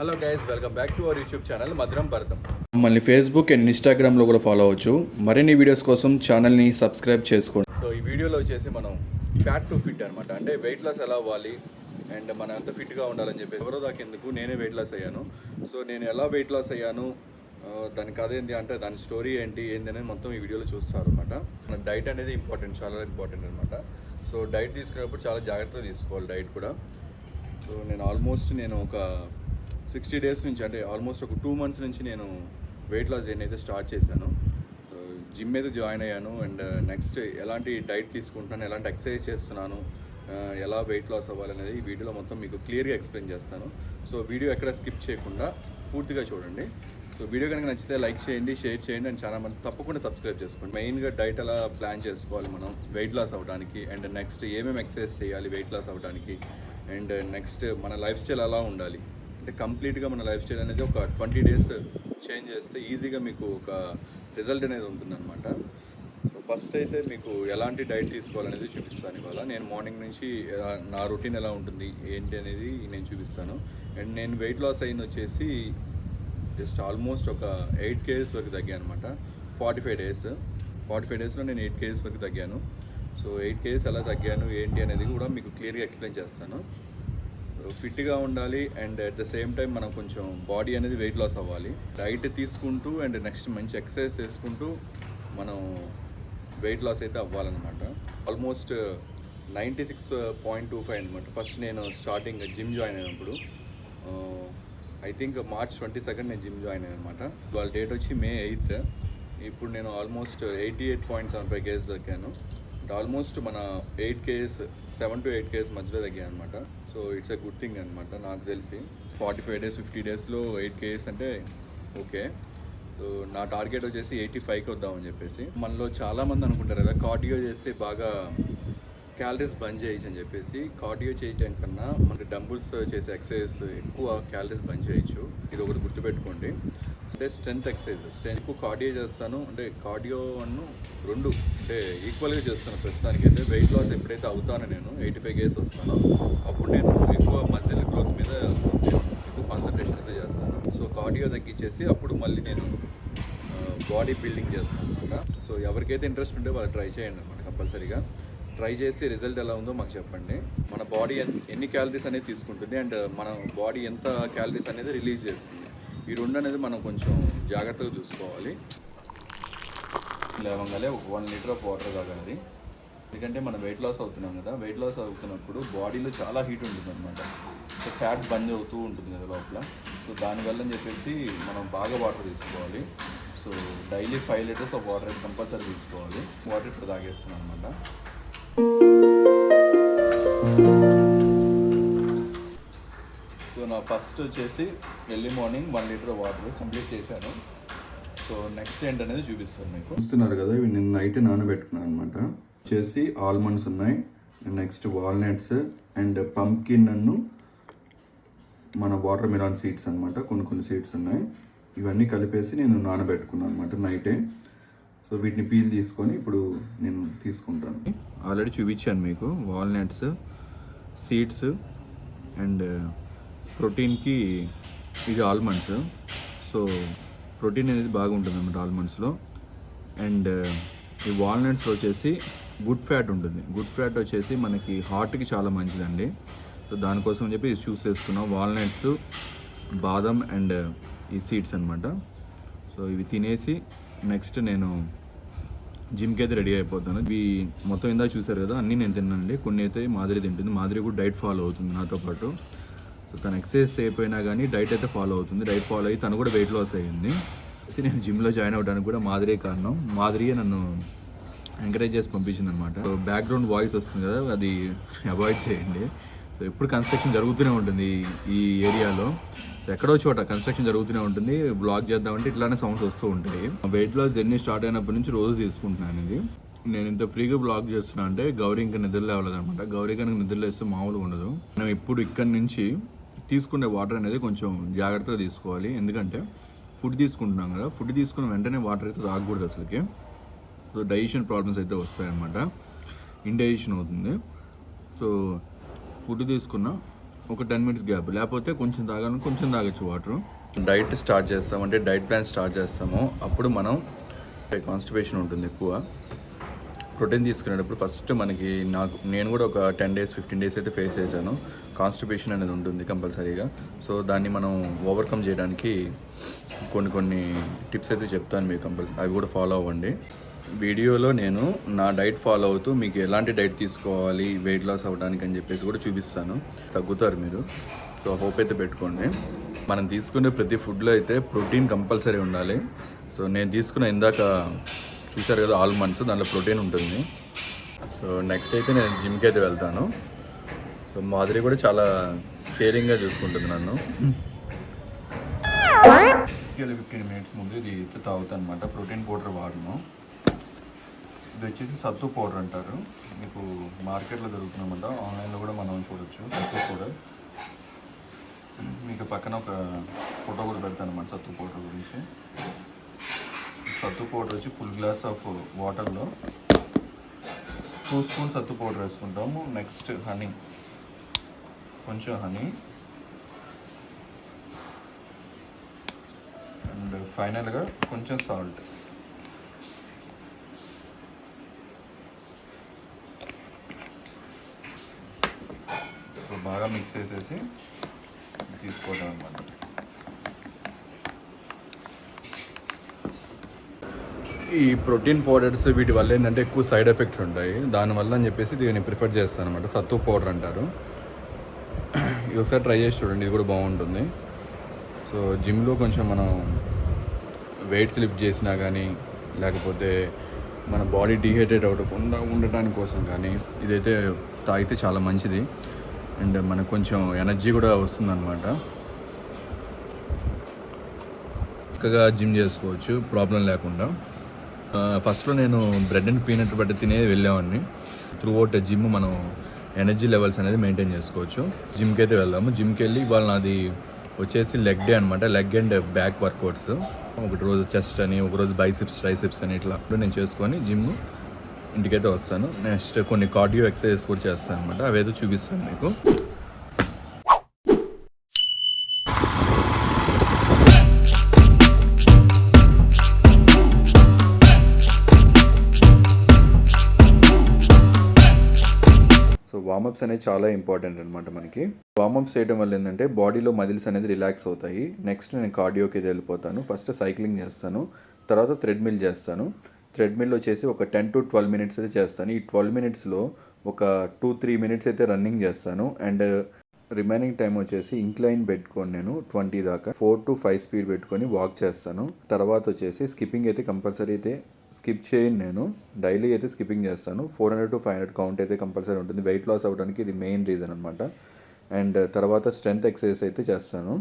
Hello guys, welcome back to our YouTube channel మధురం భరతం. మమ్మల్ని ఫేస్బుక్ అండ్ ఇన్స్టాగ్రామ్లో కూడా ఫాలో అవ్వచ్చు. మరిన్ని వీడియోస్ కోసం ఛానల్ని సబ్స్క్రైబ్ చేసుకోండి. సో ఈ వీడియోలో వచ్చేసి మనం ఫ్యాట్ టు ఫిట్ అనమాట, అంటే వెయిట్ లాస్ ఎలా అవ్వాలి అండ్ మనం ఎంత ఫిట్గా ఉండాలని చెప్పి ఎవరో దాకెందుకు నేనే వెయిట్ లాస్ అయ్యాను. సో నేను ఎలా వెయిట్ లాస్ అయ్యాను, దానికి అదేంటి అంటే దాని స్టోరీ ఏంటి అనేది మొత్తం ఈ వీడియోలో చూస్తారు అనమాట. డైట్ అనేది ఇంపార్టెంట్, చాలా ఇంపార్టెంట్ అనమాట. సో డైట్ తీసుకునేటప్పుడు చాలా జాగ్రత్తగా తీసుకోవాలి డైట్ కూడా. సో నేను ఒక 60 డేస్ నుంచి, అంటే ఆల్మోస్ట్ ఒక 2 months నుంచి నేను వెయిట్ లాస్ జర్నీ అయితే స్టార్ట్ చేశాను. జిమ్ మీద జాయిన్ అయ్యాను అండ్ నెక్స్ట్ ఎలాంటి డైట్ తీసుకుంటున్నాను, ఎలాంటి ఎక్సర్సైజ్ చేస్తున్నాను, ఎలా వెయిట్ లాస్ అవ్వాలనేది ఈ వీడియోలో మొత్తం మీకు క్లియర్గా ఎక్స్ప్లెయిన్ చేస్తాను. సో వీడియో ఎక్కడ స్కిప్ చేయకుండా పూర్తిగా చూడండి. సో వీడియో కనుక నచ్చితే లైక్ చేయండి, షేర్ చేయండి అండ్ చాలా మంది తప్పకుండా సబ్స్క్రైబ్ చేసుకోండి. మెయిన్గా డైట్ ఎలా ప్లాన్ చేసుకోవాలి మనం వెయిట్ లాస్ అవ్వడానికి, అండ్ నెక్స్ట్ ఏమేమి ఎక్సర్సైజ్ చేయాలి వెయిట్ లాస్ అవ్వడానికి, అండ్ నెక్స్ట్ మన లైఫ్ స్టైల్ ఎలా ఉండాలి, అంటే కంప్లీట్గా మన లైఫ్ స్టైల్ అనేది ఒక 20 days చేంజ్ చేస్తే ఈజీగా మీకు ఒక రిజల్ట్ అనేది ఉంటుందన్నమాట. సో ఫస్ట్ అయితే మీకు ఎలాంటి డైట్ తీసుకోవాలనేది చూపిస్తాను ఇవాళ. నేను మార్నింగ్ నుంచి నా రొటీన్ ఎలా ఉంటుంది ఏంటి అనేది నేను చూపిస్తాను. అండ్ నేను వెయిట్ లాస్ అయింది వచ్చేసి జస్ట్ ఆల్మోస్ట్ ఒక 8 kgs వరకు తగ్గాను అనమాట. 45 daysలో నేను 8 kgs వరకు తగ్గాను. సో 8 kgs ఎలా తగ్గాను ఏంటి అనేది కూడా మీకు క్లియర్గా ఎక్స్ప్లెయిన్ చేస్తాను. ఫిట్గా ఉండాలి and at the same time మనం కొంచెం బాడీ అనేది వెయిట్ లాస్ అవ్వాలి. డైట్ తీసుకుంటూ అండ్ నెక్స్ట్ మంచి ఎక్సర్సైజ్ చేసుకుంటూ మనం వెయిట్ లాస్ అయితే అవ్వాలన్నమాట. ఆల్మోస్ట్ 96.25 అనమాట. ఫస్ట్ నేను స్టార్టింగ్ జిమ్ జాయిన్ అయినప్పుడు ఐ థింక్ March 22 నేను జిమ్ జాయిన్ అయ్యాను అనమాట. వాళ్ళ డేట్ వచ్చి May 8th. ఇప్పుడు నేను ఆల్మోస్ట్ 88.75 kgs తగ్గాను. ఆల్మోస్ట్ మన 7 to 8 kgs మధ్యలో తగ్గాను అనమాట. So it's a good thing అనమాట నాకు తెలిసి. 45 days 50 daysలో 8 kgs అంటే ఓకే. సో నా టార్గెట్ వచ్చేసి 85కి వద్దామని చెప్పేసి. మనలో చాలామంది అనుకుంటారు కదా కార్డియో చేస్తే బాగా క్యాలరీస్ బర్న్ చేయొచ్చు అని చెప్పేసి. కార్డియో చేయటం కన్నా మనకి డంబుల్స్ చేసే ఎక్సర్సైజ్ ఎక్కువ క్యాలరీస్ బర్న్ చేయొచ్చు. ఇది ఒకటి గుర్తుపెట్టుకోండి. అంటే స్ట్రెంత్ ఎక్సర్సైజ్ ఎక్కువ కార్డియో చేస్తాను, అంటే కార్డియో రెండు అంటే ఈక్వల్గా చేస్తాను ప్రస్తుతానికి అయితే. వెయిట్ లాస్ ఎప్పుడైతే అవుతానో నేను 85 kgs వస్తానో అప్పుడు నేను ఎక్కువ మజిల్ గ్రోత్ మీద ఎక్కువ కాన్సన్ట్రేషన్ అయితే చేస్తాను. సో కార్డియో తగ్గించేసి అప్పుడు మళ్ళీ నేను బాడీ బిల్డింగ్ చేస్తాను అనమాట. సో ఎవరికైతే ఇంట్రెస్ట్ ఉంటే వాళ్ళు ట్రై చేయండి అనమాట. కంపల్సరీగా ట్రై చేసి రిజల్ట్ ఎలా ఉందో మాకు చెప్పండి. మన బాడీ ఎన్ని క్యాలరీస్ అనేది తీసుకుంటుంది అండ్ మన బాడీ ఎంత క్యాలరీస్ అనేది రిలీజ్ చేస్తుంది, ఈ రెండు అనేది మనం కొంచెం జాగ్రత్తగా చూసుకోవాలి. లేవగానే ఒక 1 liter ఆఫ్ వాటర్ తాగాలి. ఎందుకంటే మనం వెయిట్ లాస్ అవుతున్నాం కదా, వెయిట్ లాస్ అవుతున్నప్పుడు బాడీలో చాలా హీట్ ఉంటుంది అనమాట. సో ఫ్యాట్ బంద్ అవుతూ ఉంటుంది కదా లోపల. సో దానివల్ల అని చెప్పేసి మనం బాగా వాటర్ తీసుకోవాలి. So daily 5 liters of water compulsory తీసుకోవాలి. వాటర్ ఇప్పుడు తాగేస్తున్నాం అనమాట. సో నా ఫస్ట్ వచ్చేసి early morning 1 liter water complete చేశాను. సో నెక్స్ట్ ఏంటనేది చూపిస్తాను మీకు. చూస్తున్నారు కదా, ఇవి నేను నైట్ నానబెట్టుకున్నాను అనమాట. వచ్చేసి ఆల్మండ్స్ ఉన్నాయి, నెక్స్ట్ వాల్నట్స్ అండ్ పంప్కిన్ మన వాటర్ మిలాన్ సీడ్స్ అనమాట. కొన్ని సీడ్స్ ఉన్నాయి. ఇవన్నీ కలిపేసి నేను నానబెట్టుకున్నాను అనమాట నైటే. సో వీటిని పీల్ తీసుకొని ఇప్పుడు నేను తీసుకుంటాను. ఆల్రెడీ చూపించాను మీకు వాల్నట్స్, సీడ్స్ అండ్ ప్రోటీన్కి ఇది ఆల్మండ్స్. సో ప్రోటీన్ అనేది బాగుంటుంది అన్నమాట ఆల్మండ్స్లో. అండ్ ఈ వాల్నట్స్లో వచ్చేసి గుడ్ ఫ్యాట్ ఉంటుంది. గుడ్ ఫ్యాట్ వచ్చేసి మనకి హార్ట్కి చాలా మంచిదండి. సో దానికోసం అని చెప్పి చూస్ చేసుకున్నాం వాల్నట్స్, బాదం అండ్ ఈ సీడ్స్ అనమాట. సో ఇవి తినేసి నెక్స్ట్ నేను జిమ్కి అయితే రెడీ అయిపోతాను. ఇవి మొత్తం ఇందాక చూసారు కదా, అన్నీ నేను తిన్నానండి. కొన్ని అయితే మాదిరి తింటుంది, మాదిరి కూడా డైట్ ఫాలో అవుతుంది నాతో పాటు. సో తను ఎక్సర్సైజ్ అయిపోయినా కానీ డైట్ అయితే ఫాలో అవుతుంది. డైట్ ఫాలో అయ్యి తను కూడా వెయిట్ లాస్ అయ్యింది. సో నేను జిమ్లో జాయిన్ అవ్వడానికి కూడా మాదిరే కారణం. మాదిరియే నన్ను ఎంకరేజ్ చేసి పంపించింది అనమాట. సో బ్యాక్గ్రౌండ్ వాయిస్ వస్తుంది కదా, అది అవాయిడ్ చేయండి. సో ఎప్పుడు కన్స్ట్రక్షన్ జరుగుతూనే ఉంటుంది ఈ ఏరియాలో. సో ఎక్కడో చోట కన్స్ట్రక్షన్ జరుగుతూనే ఉంటుంది. బ్లాగ్ చేద్దామంటే ఇట్లానే సౌండ్స్ వస్తూ ఉంటాయి. వెయిట్ లాస్ జర్నీ స్టార్ట్ అయినప్పటి నుంచి రోజు తీసుకుంటున్నాను ఇది. నేను ఇంత ఫ్రీగా బ్లాగ్ చేస్తున్నా అంటే గౌరీ ఇంకా నిద్ర లేవలేదనమాట. గౌరీ కనుక నిద్ర లేస్తే మామూలుగా ఉండదు. మనం ఇప్పుడు ఇక్కడి నుంచి తీసుకునే వాటర్ అనేది కొంచెం జాగ్రత్తగా తీసుకోవాలి. ఎందుకంటే ఫుడ్ తీసుకుంటున్నాం కదా, ఫుడ్ తీసుకున్న వెంటనే వాటర్ అయితే తాగకూడదు అసలుకి. సో డైజెషన్ ప్రాబ్లమ్స్ అయితే వస్తాయన్నమాట, ఇండైజెషన్ అవుతుంది. సో ఫుడ్ తీసుకున్న ఒక 10 మినిట్స్ గ్యాప్, లేకపోతే కొంచెం తాగాలని కొంచెం తాగొచ్చు వాటర్. డైట్ స్టార్ట్ చేస్తాం అంటే డైట్ ప్లాన్ స్టార్ట్ చేస్తామో అప్పుడు మనం కాన్స్టిపేషన్ ఉంటుంది ఎక్కువ. ప్రోటీన్ తీసుకునేటప్పుడు ఫస్ట్ మనకి నేను కూడా ఒక 10 డేస్ 15 డేస్ అయితే ఫేస్ చేశాను. కాన్స్టిపేషన్ అనేది ఉంటుంది కంపల్సరీగా. సో దాన్ని మనం ఓవర్కమ్ చేయడానికి కొన్ని టిప్స్ అయితే చెప్తాను మీకు, కంపల్సరీ అవి కూడా ఫాలో అవ్వండి. వీడియోలో నేను నా డైట్ ఫాలో అవుతూ మీకు ఎలాంటి డైట్ తీసుకోవాలి వెయిట్ లాస్ అవ్వడానికి అని చెప్పేసి కూడా చూపిస్తాను. తగ్గుతారు మీరు. సో హోప్ అయితే పెట్టుకోండి. మనం తీసుకునే ప్రతి ఫుడ్లో అయితే ప్రోటీన్ కంపల్సరీ ఉండాలి. సో నేను తీసుకున్న ఇందాక చూసారు కదా ఆల్మండ్స్, దాంట్లో ప్రోటీన్ ఉంటుంది. సో నెక్స్ట్ అయితే నేను జిమ్కి అయితే వెళ్తాను. సో మాదిరి కూడా చాలా కేరింగ్గా చూసుకుంటుంది నన్ను. 15 మినిట్స్ ముందు ఇది అయితే తాగుతాను అనమాట. ప్రోటీన్ పౌడర్ వాడను. ఇది వచ్చేసి సత్తు పౌడర్ అంటారు. మీకు మార్కెట్లో దొరుకుతుందన్నమాట. ఆన్లైన్లో కూడా మనం చూడొచ్చు సత్తు పౌడర్. మీకు పక్కన ఒక ఫోటో కూడా పెడతాను అన్నమాట సత్తు పౌడర్ గురించి. సత్తు పౌడర్ వచ్చి ఫుల్ గ్లాస్ ఆఫ్ వాటర్లో 2 స్పూన్స్ సత్తు పౌడర్ వేసుకుంటాము. నెక్స్ట్ హనీ, కొంచెం హనీ, అండ్ ఫైనల్గా కొంచెం సాల్ట్. సో బాగా మిక్స్ చేసేసి తీసుకోవడం అన్నమాట. ఈ ప్రోటీన్ పౌడర్స్ వీటి వల్ల ఏంటంటే ఎక్కువ సైడ్ ఎఫెక్ట్స్ ఉంటాయి. దానివల్ల అని చెప్పేసి దీన్ని ప్రిఫర్ చేస్తాను అనమాట. సత్తు పౌడర్ అంటారు. ఇది ఒకసారి ట్రై చేసి చూడండి, ఇది కూడా బాగుంటుంది. సో జిమ్లో కొంచెం మనం వెయిట్స్ లిఫ్ట్ చేసినా కానీ, లేకపోతే మన బాడీ డీహైడ్రేట్ అవ్వకుండా ఉండటానికి కోసం కానీ ఇదైతే తాగితే చాలా మంచిది. అండ్ మనకు కొంచెం ఎనర్జీ కూడా వస్తుందన్నమాట. చక్కగా జిమ్ చేసుకోవచ్చు ప్రాబ్లం లేకుండా. ఫస్ట్లో నేను బ్రెడ్ అండ్ పీనట్ బటర్ తినే వెళ్ళేవాడిని. త్రూ అవుట్ జిమ్ మనం ఎనర్జీ లెవెల్స్ అనేది మెయింటైన్ చేసుకోవచ్చు. జిమ్కి అయితే వెళ్దాము. జిమ్కి వెళ్ళి ఇవాళ నాది వచ్చేసి లెగ్ డే అనమాట. Leg and back workouts. ఒకటి రోజు చెస్ట్ అని, ఒకరోజు బైసిప్స్ ట్రైసిప్స్ అని, ఇట్లా నేను చేసుకొని జిమ్ ఇంటికైతే వస్తాను. నెక్స్ట్ కొన్ని కార్డియో ఎక్సర్సైజెస్ కూడా చేస్తాను అనమాట. అవేదో చూపిస్తాను మీకు. వార్మప్స్ అనేది చాలా ఇంపార్టెంట్ అనమాట మనకి. వార్మప్స్ చేయడం వల్ల ఏంటంటే బాడీలో మజిల్స్ అనేది రిలాక్స్ అవుతాయి. నెక్స్ట్ నేను కార్డియోకి వెళ్ళిపోతాను. ఫస్ట్ సైక్లింగ్ చేస్తాను, తర్వాత థ్రెడ్మిల్ చేస్తాను. థ్రెడ్మిల్ వచ్చేసి ఒక 10 to 12 మినిట్స్ అయితే చేస్తాను. ఈ 12 మినిట్స్లో ఒక 2-3 మినిట్స్ అయితే రన్నింగ్ చేస్తాను. అండ్ రిమైనింగ్ టైం వచ్చేసి ఇంక్లైన్ పెట్టుకొని నేను 20 దాకా 4 to 5 స్పీడ్ పెట్టుకొని వాక్ చేస్తాను. తర్వాత వచ్చేసి స్కిప్పింగ్ అయితే కంపల్సరీ అయితే స్కిప్ చేయను. నేను డైలీ అయితే స్కిప్పింగ్ చేస్తాను. 400 to 500 కౌంట్ అయితే కంపల్సరీ ఉంటుంది. వెయిట్ లాస్ అవ్వడానికి ఇది మెయిన్ రీజన్ అనమాట. అండ్ తర్వాత స్ట్రెంత్ ఎక్సర్సైజ్ అయితే చేస్తాను.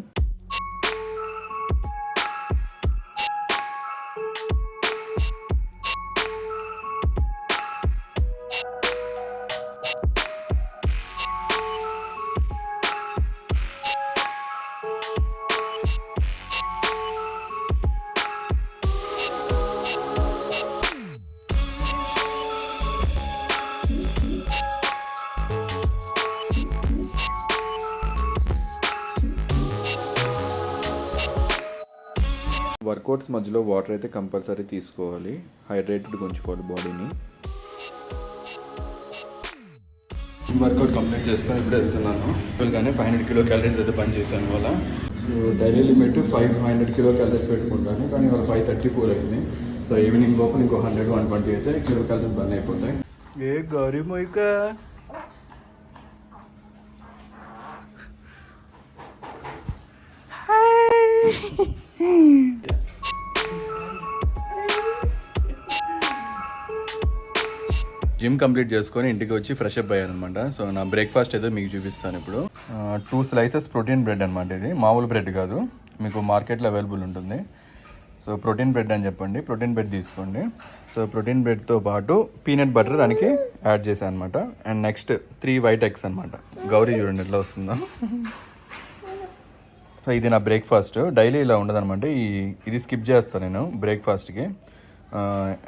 వర్కౌట్స్ మధ్యలో వాటర్ అయితే కంపల్సరీ తీసుకోవాలి. హైడ్రేటెడ్గా ఉంచుకోవాలి బాడీని. వర్కౌట్ కంప్లీట్ చేసుకొని ఇప్పుడు వెళ్తున్నాను. కానీ 500 కిలో క్యాలరీస్ అయితే పని చేశాను వాళ్ళ. డైలీ లిమిట్ 500 కిలో క్యాలరీస్ పెట్టుకుంటాను, కానీ వాళ్ళ 534 అయింది. సో ఈవినింగ్ లోపల ఇంకో 100-120 అయితే కిలో క్యాలరీస్ బర్న్ అయిపోతాయి. ఏ గౌరీ మొయ్క జిమ్ కంప్లీట్ చేసుకొని ఇంటికి వచ్చి ఫ్రెష్ అప్ అయ్యాను అనమాట. సో నా బ్రేక్ఫాస్ట్ అయితే మీకు చూపిస్తాను ఇప్పుడు. 2 స్లైసెస్ ప్రోటీన్ బ్రెడ్ అనమాట. ఇది మామూలు బ్రెడ్ కాదు, మీకు మార్కెట్లో అవైలబుల్ ఉంటుంది. సో ప్రోటీన్ బ్రెడ్ అని చెప్పండి, ప్రోటీన్ బ్రెడ్ తీసుకోండి. సో ప్రోటీన్ బ్రెడ్తో పాటు పీనట్ బటర్ దానికి యాడ్ చేశాను అనమాట. అండ్ నెక్స్ట్ 3 వైట్ ఎగ్స్ అనమాట. గౌరీ చూడండి ఎట్లా వస్తుందో. సో ఇది నా బ్రేక్ఫాస్ట్. డైలీ ఇలా ఉండదు అనమాట. ఇది స్కిప్ చేస్తాను నేను బ్రేక్ఫాస్ట్కి.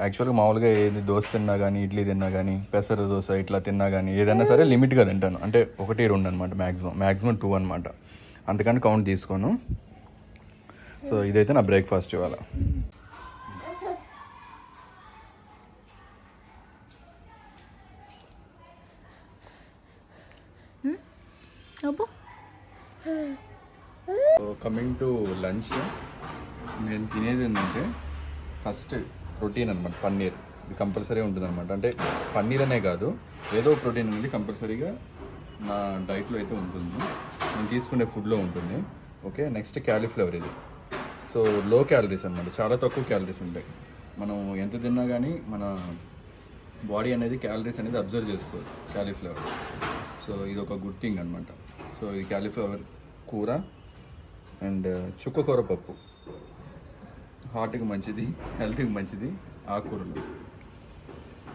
యాక్చువల్గా మామూలుగా ఏది దోశ తిన్నా కానీ ఇడ్లీ తిన్నా కానీ పెసర దోశ ఇట్లా తిన్నా కానీ ఏదైనా సరే లిమిట్గా తింటాను. అంటే 1-2 అనమాట, మ్యాక్సిమం 2 అనమాట, అంతకంటే కౌంట్ తీసుకోను. సో ఇదైతే నా బ్రేక్ఫాస్ట్ ఇవాళ. సో కమింగ్ టు లంచ్, నేను తినేది ఏంటంటే ఫస్ట్ ప్రోటీన్ అనమాట. పన్నీర్ ఇది కంపల్సరీ ఉంటుంది అనమాట. అంటే పన్నీర్ అనే కాదు, ఏదో ప్రోటీన్ అనేది కంపల్సరీగా నా డైట్లో అయితే ఉంటుంది, నేను తీసుకునే ఫుడ్లో ఉంటుంది. Okay, next cauliflower. ఇది సో లో క్యాలరీస్ అనమాట, చాలా తక్కువ క్యాలరీస్ ఉంటాయి. మనం ఎంత తిన్నా కానీ మన బాడీ అనేది క్యాలరీస్ అనేది అబ్జర్వ్ చేసుకోదు క్యాలీఫ్లవర్. సో ఇది ఒక గుడ్ థింగ్ అనమాట. సో ఇది క్యాలీఫ్లవర్ కూర అండ్ చుక్కకూర పప్పు, హార్ట్కి మంచిది, హెల్త్కి మంచిది, ఆకుకూరలు.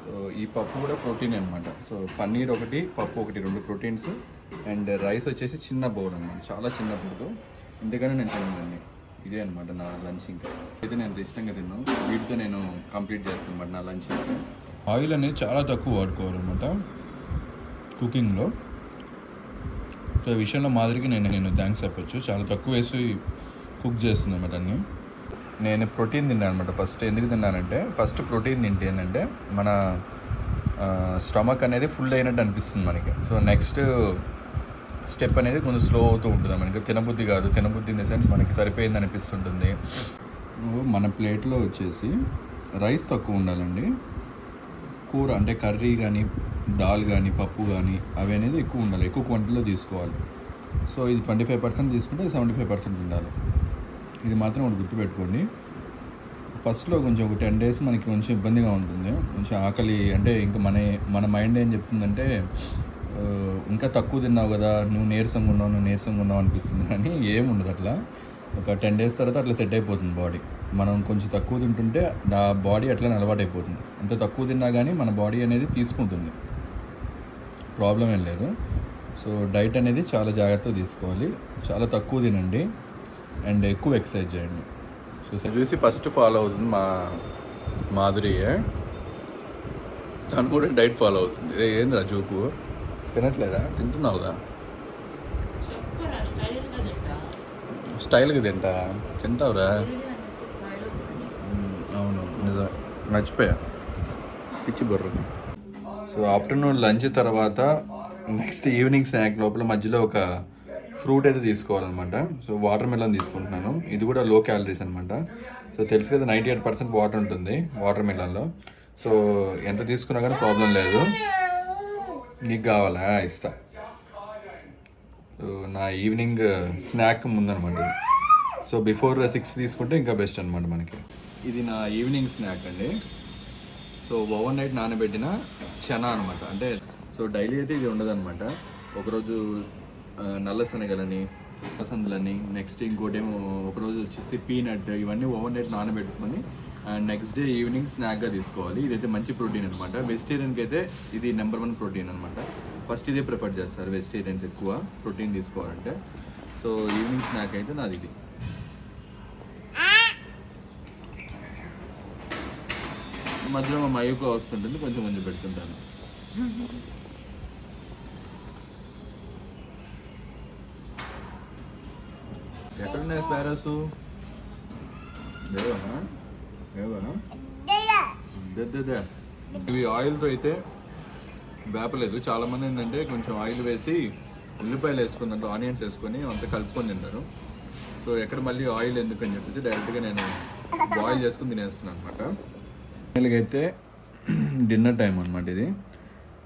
సో ఈ పప్పు కూడా ప్రోటీన్ అనమాట. సో పన్నీర్ ఒకటి, పప్పు ఒకటి, 2 ప్రోటీన్స్. అండ్ రైస్ వచ్చేసి చిన్న బౌల్ అనమాట, చాలా చిన్న బౌల్. ఎందుకని నేను తిన్నాను, ఇదే అనమాట నా లంచ్. ఇంకా అయితే నేను ఇష్టంగా తిన్నాను, వీటితో నేను కంప్లీట్ చేస్తాను అనమాట నా లంచ్. ఆయిల్ అనేది చాలా తక్కువ వాడుకోవాలన్నమాట కుకింగ్లో. సో ఈ విషయంలో మాదిరికి నేను థ్యాంక్స్ చెప్పచ్చు, చాలా తక్కువ వేసి కుక్ చేస్తుంది అనమాట అన్నీ. నేను ప్రోటీన్ తిన్నాను అనమాట ఫస్ట్. ఎందుకు తిన్నానంటే, ఫస్ట్ ప్రోటీన్ తింటే ఏంటంటే మన స్టమక్ అనేది ఫుల్ అయినట్టు అనిపిస్తుంది మనకి. సో నెక్స్ట్ స్టెప్ అనేది కొంచెం స్లో అవుతూ ఉంటుంది మనకి. తినబుద్ధి కాదు, తినబుద్ధి ఇన్ ద సెన్స్ మనకి సరిపోయింది అనిపిస్తుంటుంది. మన ప్లేట్లో వచ్చేసి రైస్ తక్కువ ఉండాలండి, కూర అంటే కర్రీ కానీ దాల్ కానీ పప్పు కానీ అవి అనేది ఎక్కువ ఉండాలి, ఎక్కువ క్వాంటిటీలో తీసుకోవాలి. సో ఇది 25% తీసుకుంటే 75% ఉండాలి. ఇది మాత్రం ఒకటి గుర్తుపెట్టుకోండి. ఫస్ట్లో కొంచెం ఒక 10 days మనకి కొంచెం ఇబ్బందిగా ఉంటుంది, కొంచెం ఆకలి. అంటే ఇంకా మన మైండ్ ఏం చెప్తుందంటే ఇంకా తక్కువ తిన్నావు కదా, నువ్వు నీరసంగా ఉన్నావు అనిపిస్తుంది. కానీ ఏముండదు అట్లా. ఒక 10 days తర్వాత అట్లా సెట్ అయిపోతుంది బాడీ. మనం కొంచెం తక్కువ తింటుంటే ఆ బాడీ అట్లా అలవాటు అయిపోతుంది. ఎంత తక్కువ తిన్నా కానీ మన బాడీ అనేది తీసుకుంటుంది, ప్రాబ్లం ఏం లేదు. సో డైట్ అనేది చాలా జాగ్రత్తగా తీసుకోవాలి, చాలా తక్కువ తినండి అండ్ ఎక్కువ ఎక్సర్సైజ్ చేయండి. సో చూసి ఫస్ట్ ఫాలో అవుతుంది మా మాధురియే, తను కూడా డైట్ ఫాలో అవుతుంది. ఏందిరా చూపు, తినట్లేదా? తింటున్నావుగా, స్టైల్గా తింటావురా? అవును, నిజం, మర్చిపోయా, పిచ్చి బుర్ర. సో ఆఫ్టర్నూన్ లంచ్ తర్వాత నెక్స్ట్ ఈవినింగ్ స్నాక్ లోపల మధ్యలో ఒక ఫ్రూట్ అయితే తీసుకోవాలన్నమాట. సో వాటర్ మిలన్ తీసుకుంటున్నాను, ఇది కూడా లో క్యాలరీస్ అనమాట. సో తెలుసు కదా 98% వాటర్ ఉంటుంది వాటర్ మిలన్లో. సో ఎంత తీసుకున్నా కానీ ప్రాబ్లం లేదు. నీకు కావాలా? ఇస్తా. సో నా ఈవినింగ్ స్నాక్ ముందనమాట. సో బిఫోర్ 6 తీసుకుంటే ఇంకా బెస్ట్ అనమాట మనకి. ఇది నా ఈవినింగ్ స్నాక్ అండి. సో ఓవర్ నైట్ నానబెట్టిన చనా అనమాట. అంటే సో డైలీ అయితే ఇది ఉండదన్నమాట. ఒకరోజు నల్ల శనగలని, సందులని, నెక్స్ట్ ఇంకోటేమో ఒకరోజు వచ్చేసి పీనట్, ఇవన్నీ ఓవర్ నైట్ నానబెట్టుకొని అండ్ నెక్స్ట్ డే ఈవినింగ్ స్నాక్గా తీసుకోవాలి. ఇదైతే మంచి ప్రోటీన్ అనమాట. వెజిటేరియన్కి అయితే ఇది నెంబర్ 1 ప్రోటీన్ అనమాట. ఫస్ట్ ఇదే ప్రిఫర్ చేస్తారు వెజిటేరియన్స్ ఎక్కువ ప్రోటీన్ తీసుకోవాలంటే. సో ఈవినింగ్ స్నాక్ అయితే నాది ఇది. మధ్యలో మా మయూక వస్తుంటుంది, కొంచెం పెడుతుంటాను. ఎక్కడున్నాయి స్పారోస్? ఇవి ఆయిల్తో అయితే వేపలేదు. చాలామంది ఏంటంటే కొంచెం ఆయిల్ వేసి ఉల్లిపాయలు వేసుకుని దాంట్లో ఆనియన్స్ వేసుకొని అంతా కలుపుకొని తింటారు. సో ఎక్కడ మళ్ళీ ఆయిల్ ఎందుకని చెప్పేసి డైరెక్ట్గా నేను బాయిల్ చేసుకుని తినేస్తున్నాను అనమాట. అయితే డిన్నర్ టైం అనమాట ఇది.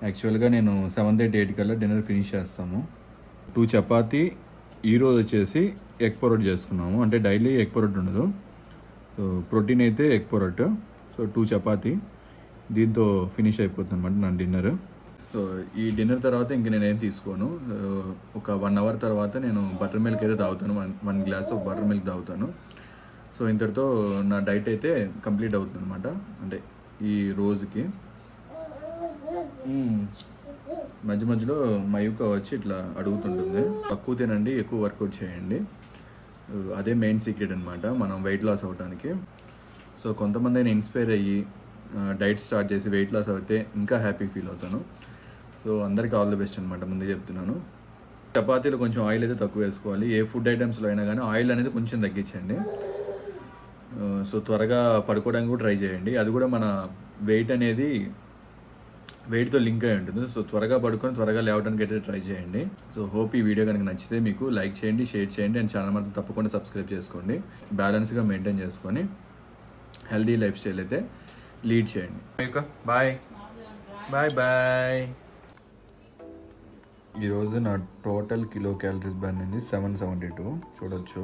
యాక్చువల్గా నేను 7:30-8 కల్లా డిన్నర్ ఫినిష్ చేస్తాము. 2 చపాతీ, ఈరోజు వచ్చేసి ఎగ్ పొరోట్ చేసుకున్నాము. అంటే డైలీ ఎగ్ పొరోట్ ఉండదు. సో ప్రోటీన్ అయితే ఎగ్ పొరోట్. సో 2 చపాతీ, దీంతో ఫినిష్ అయిపోతుంది అనమాట నా డిన్నర్. సో ఈ డిన్నర్ తర్వాత ఇంక నేనేం తీసుకోను. ఒక 1 hour తర్వాత నేను బటర్ మిల్క్ అయితే తాగుతాను. 1 glass ఆఫ్ బటర్ మిల్క్ తాగుతాను. సో ఇంతటితో నా డైట్ అయితే కంప్లీట్ అవుతుంది అనమాట. అంటే ఈ రోజుకి మధ్య మధ్యలో మయూక వచ్చి ఇట్లా అడుగుతుంటుంది, తక్కువ తినండి, ఎక్కువ వర్కౌట్ చేయండి. అదే మెయిన్ సీక్రెట్ అనమాట మనం వెయిట్ లాస్ అవ్వడానికి. సో కొంతమంది అయినా ఇన్స్పైర్ అయ్యి డైట్ స్టార్ట్ చేసి వెయిట్ లాస్ అయితే ఇంకా హ్యాపీ ఫీల్ అవుతాను. సో అందరికీ ఆల్ ది బెస్ట్ అనమాట, ముందే చెప్తున్నాను. చపాతీలో కొంచెం ఆయిల్ అయితే తక్కువ వేసుకోవాలి. ఏ ఫుడ్ ఐటమ్స్లో అయినా కానీ ఆయిల్ అనేది కొంచెం తగ్గించండి. సో త్వరగా పడుకోవడానికి కూడా ట్రై చేయండి. అది కూడా మన వెయిట్ అనేది వెయిట్తో లింక్ అయి ఉంటుంది. సో త్వరగా పడుకొని త్వరగా లేవడానికి అయితే ట్రై చేయండి. సో హోప్ ఈ వీడియో కనుక నచ్చితే మీకు లైక్ చేయండి, షేర్ చేయండి అండ్ ఛానల్ మాత్రం తప్పకుండా సబ్స్క్రైబ్ చేసుకోండి. బ్యాలెన్స్గా మెయింటైన్ చేసుకొని హెల్దీ లైఫ్ స్టైల్ అయితే లీడ్ చేయండి. Bye bye bye. ఈరోజు నా టోటల్ కిలో క్యాలరీస్ బర్న్ అయింది 772 చూడొచ్చు.